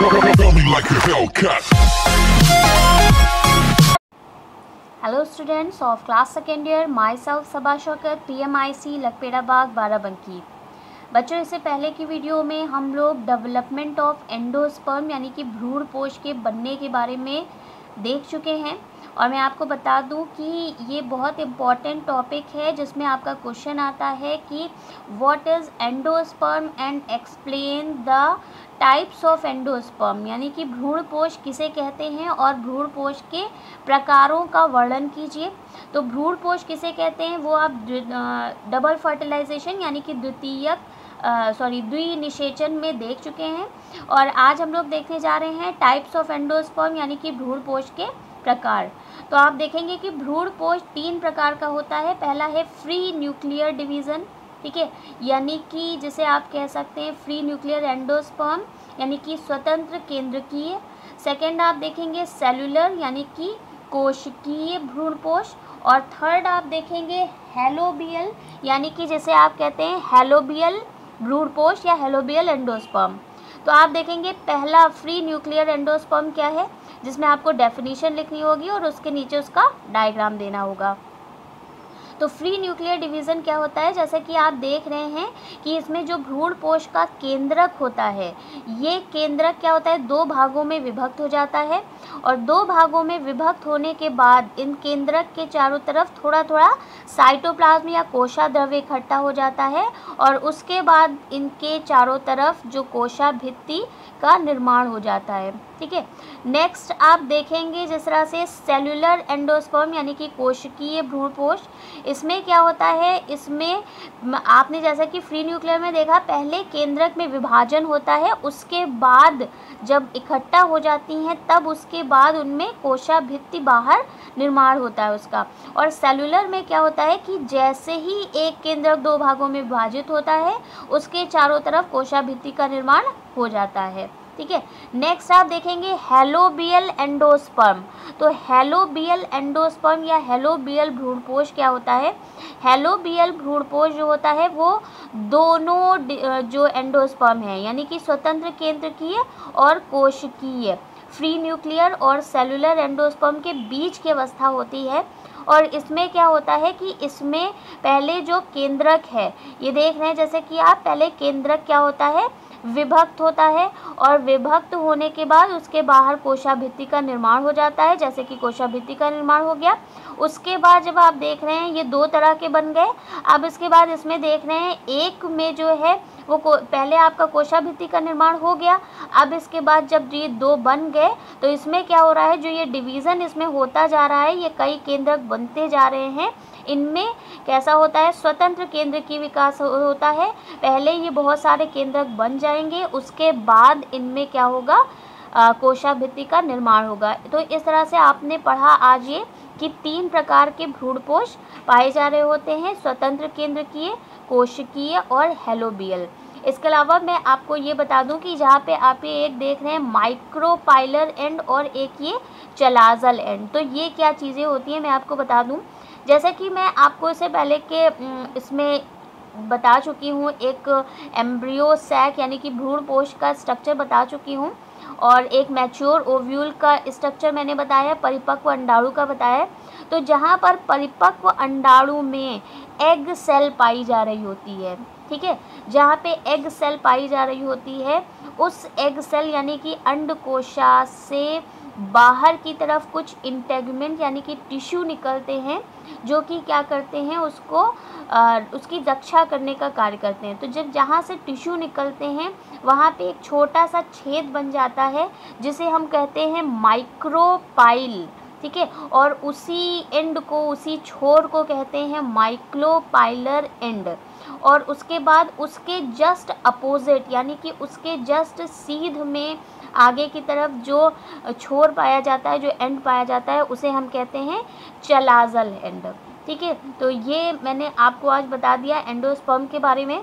Rub me like a Hellcat. Hello students of class second year, myself Saba Shaukat, PMIC Lakhpeda बाग बाराबंकी। बच्चों, इससे पहले की video में हम लोग डेवलपमेंट ऑफ एंडोस्पर्म यानी कि भ्रूणपोष के बनने के बारे में देख चुके हैं। और मैं आपको बता दूं कि ये बहुत इम्पॉर्टेंट टॉपिक है जिसमें आपका क्वेश्चन आता है कि what is endosperm and explain the types of endosperm, यानी कि भ्रूणपोष किसे कहते हैं और भ्रूणपोष के प्रकारों का वर्णन कीजिए। तो भ्रूणपोष किसे कहते हैं वो आप डबल फर्टिलाइजेशन यानी कि द्विनिषेचन में देख चुके हैं। और आज हम लोग देखने जा रहे हैं टाइप्स ऑफ एंडोस्पर्म यानी कि भ्रूणपोष के प्रकार। तो आप देखेंगे कि भ्रूणपोष 3 प्रकार का होता है। पहला है फ्री न्यूक्लियर डिवीज़न, ठीक है, यानी कि जिसे आप कह सकते हैं फ्री न्यूक्लियर एंडोस्पर्म यानी कि स्वतंत्र केंद्रकीय। सेकंड आप देखेंगे सेलुलर यानी कि कोशिकीय भ्रूणपोष। और थर्ड आप देखेंगे हेलोबियल यानी कि जिसे आप कहते हैं हेलोबियल भ्रूणपोष या हेलोबियल एंडोस्पर्म। तो आप देखेंगे पहला फ्री न्यूक्लियर एंडोस्पर्म क्या है, जिसमें आपको डेफिनेशन लिखनी होगी और उसके नीचे उसका डायग्राम देना होगा। तो फ्री न्यूक्लियर डिवीज़न क्या होता है, जैसे कि आप देख रहे हैं कि इसमें जो भ्रूणपोष का केंद्रक होता है, ये केंद्रक क्या होता है 2 भागों में विभक्त हो जाता है। और 2 भागों में विभक्त होने के बाद इन केंद्रक के चारों तरफ थोड़ा थोड़ा साइटोप्लाज्म या कोशाद्रव्य इकट्ठा हो जाता है और उसके बाद इनके चारों तरफ जो कोशाभित्ति का निर्माण हो जाता है, ठीक है। नेक्स्ट आप देखेंगे जिस तरह से सेलुलर एंडोस्पर्म यानी कि कोशिकीय भ्रूणपोष। इसमें क्या होता है, इसमें आपने जैसा कि फ्री न्यूक्लियर में देखा पहले केंद्रक में विभाजन होता है, उसके बाद जब इकट्ठा हो जाती हैं तब उसके बाद उनमें कोशाभित्ति बाहर निर्माण होता है उसका। और सेलुलर में क्या होता है कि जैसे ही एक केंद्रक 2 भागों में विभाजित होता है उसके चारों तरफ कोशाभित्ति का निर्माण हो जाता है, ठीक है। नेक्स्ट आप देखेंगे हेलोबियल एंडोस्पर्म। तो हेलोबियल एंडोस्पर्म या हेलोबियल भ्रूणपोष क्या होता है, हेलोबियल भ्रूणपोष जो होता है वो दोनों जो एंडोस्पर्म है यानी कि स्वतंत्र केंद्रकीय और कोशिकीय फ्री न्यूक्लियर और सेलुलर एंडोस्पर्म के बीच की अवस्था होती है। और इसमें क्या होता है कि इसमें पहले जो केंद्रक है, ये देख रहे हैं जैसे कि आप पहले केंद्रक क्या होता है विभक्त होता है और विभक्त होने के बाद उसके बाहर कोशाभित्ति का निर्माण हो जाता है, जैसे कि कोशाभित्ति का निर्माण हो गया। उसके बाद जब आप देख रहे हैं ये 2 तरह के बन गए। अब इसके बाद इसमें देख रहे हैं एक में जो है वो पहले आपका कोशाभित्ति का निर्माण हो गया। अब इसके बाद जब ये 2 बन गए तो इसमें क्या हो रहा है, जो ये डिवीज़न इसमें होता जा रहा है, ये कई केंद्रक बनते जा रहे हैं। इनमें कैसा होता है स्वतंत्र केंद्र की विकास होता है। पहले ये बहुत सारे केंद्रक बन जाएंगे, उसके बाद इनमें क्या होगा कोशाभित्ति का निर्माण होगा। तो इस तरह से आपने पढ़ा आज ये कि 3 प्रकार के भ्रूणपोष पाए जा रहे होते हैं, स्वतंत्र केंद्रकीय, कोशिकीय और हेलोबियल। इसके अलावा मैं आपको ये बता दूं कि जहाँ पे आप ये एक देख रहे हैं माइक्रोपाइलर एंड और एक ये चलाजल एंड। तो ये क्या चीज़ें होती हैं मैं आपको बता दूं। जैसे कि मैं आपको इससे पहले के इसमें बता चुकी हूँ, एक एम्ब्रियो सैक यानी कि भ्रूणपोष का स्ट्रक्चर बता चुकी हूँ और एक मैच्योर ओव्यूल का स्ट्रक्चर मैंने बताया, परिपक्व अंडाणु का बताया। तो जहाँ पर परिपक्व अंडाणु में एग सेल पाई जा रही होती है, ठीक है, जहाँ पे एग सेल पाई जा रही होती है उस एग सेल यानी कि अंडकोशा से बाहर की तरफ कुछ इंटेगमेंट यानी कि टिश्यू निकलते हैं जो कि क्या करते हैं उसको उसकी रक्षा करने का कार्य करते हैं। तो जब जहाँ से टिश्यू निकलते हैं वहाँ पे एक छोटा सा छेद बन जाता है जिसे हम कहते हैं माइक्रोपाइल, ठीक है, और उसी एंड को, उसी छोर को कहते हैं माइक्रोपाइलर एंड। और उसके बाद उसके जस्ट अपोजिट यानी कि उसके जस्ट सीध में आगे की तरफ जो छोर पाया जाता है, जो एंड पाया जाता है, उसे हम कहते हैं चलाजल एंड, ठीक है। तो ये मैंने आपको आज बता दिया एंडोस्पर्म के बारे में।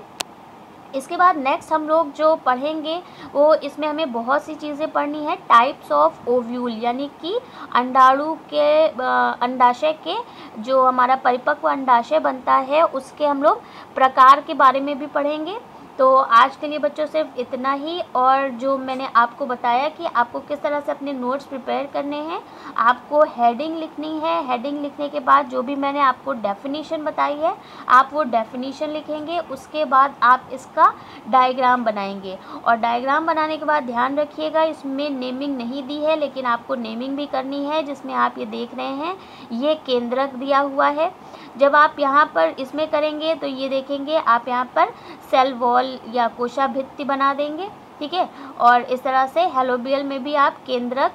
इसके बाद नेक्स्ट हम लोग जो पढ़ेंगे वो इसमें हमें बहुत सी चीज़ें पढ़नी है। टाइप्स ऑफ ओव्यूल यानी कि अंडाणु के अंडाशय के जो हमारा परिपक्व अंडाशय बनता है उसके हम लोग प्रकार के बारे में भी पढ़ेंगे। तो आज के लिए बच्चों सिर्फ इतना ही। और जो मैंने आपको बताया कि आपको किस तरह से अपने नोट्स प्रिपेयर करने हैं, आपको हेडिंग लिखनी है। हेडिंग लिखने के बाद जो भी मैंने आपको डेफिनीशन बताई है आप वो डेफिनीशन लिखेंगे। उसके बाद आप इसका डायग्राम बनाएंगे, और डायग्राम बनाने के बाद ध्यान रखिएगा इसमें नेमिंग नहीं दी है, लेकिन आपको नेमिंग भी करनी है। जिसमें आप ये देख रहे हैं ये केंद्रक दिया हुआ है। जब आप यहाँ पर इसमें करेंगे तो ये देखेंगे आप यहाँ पर सेल वॉल या कोशा भित्ति बना देंगे, ठीक है। और इस तरह से हेलोबियल में भी आप केंद्रक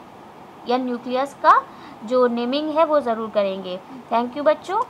या न्यूक्लियस का जो नेमिंग है वो ज़रूर करेंगे। थैंक यू बच्चों।